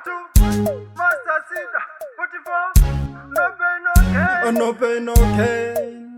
Master Sida, 44, no pain, no gain.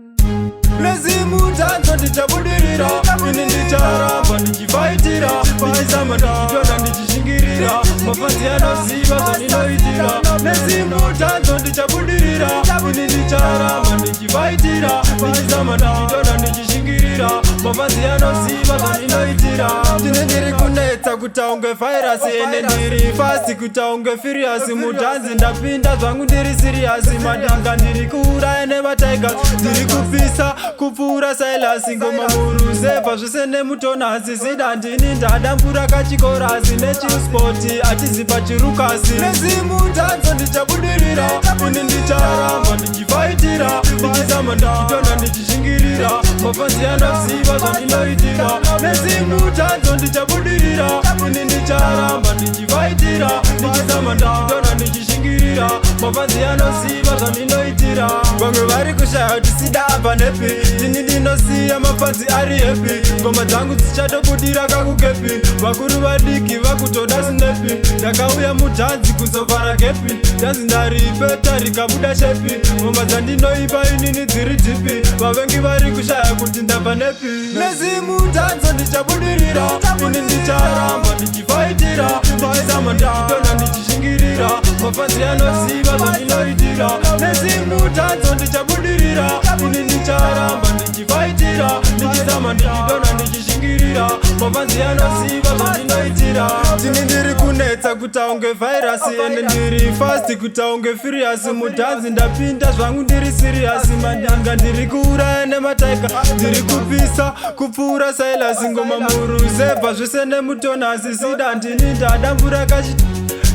Nezimu tanzo ndichabudirira, ini ndicharamba ndichifaitira, ndichizama ndichitona ndichishingirira, mafanzi anoziva zvaninoitira. Nezimu tanzo ndichabudirira, ini ndicharamba ndichifaitira, ndichizama ndichitona ndichishingirira, mafanzi anoziva zvaninoitira. Ndine ndiri kunetsa kutaunge virus, ene ndiri fast kutaunge furious, mutanzi ndapinda zvangu ndiri serious, madanga ndiri kuuraya nevataiga, ndiri kupisa kupfuura Silas, ngoma muruzepa zvese nemutonasi, Sida ndini ndadambura kachikorasi, nechispoti atizipa chirukasi. Nezimu tanzo ndichabudirira, ini ndicharamba ndichifaitira, ndichizama ndichitona ndichishingirira, mafanzi anoziva zvandinoitira. Nezimu tanzo ndichabudirira, ini ndicharamba ndichifaitira, ndichizama ndichitona ndichishingirira, mafanzi anoziva zvandinoitira. Vamwe vari kushaya kuti Sida apa nepi, ini ndinosiya mafanzi ari happy, ngoma dzangu dzichatobudira kakukepi, vakuru vadiki vakutoda sinepi, ndakauya mudhanzi kuzovhara gepi, dhanzi ndaripeta rikabuda shepi, ngoma dzandinoipa inini dziri dhipi, vavengi vari kushaya kuti ndapa nepi. Nezimu tanzo ndichabudirira, ini ndicharamba ndichifaitira, ndichizama ndichitona ndichishingirira, mafanzi anoziva zvandinoitira. Nezimu tanzo ndichabudirira, ini ndicharamba ndichifaitira, ndichizama ndichitona ndichishingirira, mafanzi anoziva zvandinoitira. Ndini ndiri kunetsa kutaunge virus, ene ndiri fast kutaunge furious, mudhanzi ndapinda zvangu ndiri serious, madanga ndiri kuuraya nemataiga, ndiri kupisa kupfuura Silas, ngoma muruzepa zvese nemutonasi, Sida ndini ndadambura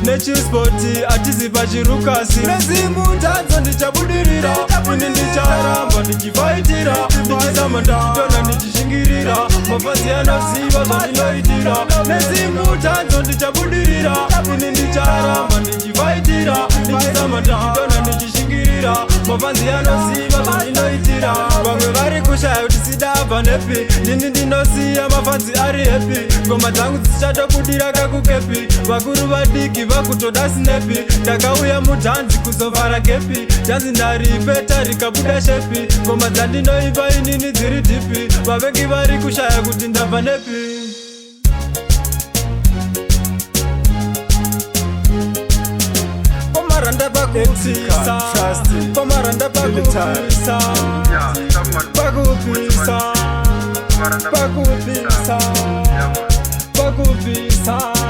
nechispoti atizipa chirukasi. Nezimu tanzo ndichabudirira, ini ndicharamba ndichifaitira, ndichizama ndichitona ndichishingirira, mafanzi anoziva zvandinoitira. Nezimu tanzo ndichabudirira, ini ndicharamba ndichifaitira, ndichizama ndichitona ndichishingirira, mafanzi anoziva zvandinoitira. Vamwe vari kushaya kuti Sida apa nepi, ndini ndinosiya mafanzi ari happy, ngoma dzangu dzichatobudira kakukepi, vakuru vadiki vakutoda sinepi, ndakauya mudhanzi kuzovhara gepi, dhanzi ndaripeta rikabuda shepi, ngoma dzandinoipa inini dziri dhipi, vavengi vari kushaya kuti ndapa nepi. Pomaranda pakupisa, pomaranda pakupisa, pakupisa, pakupisa, pakupisa.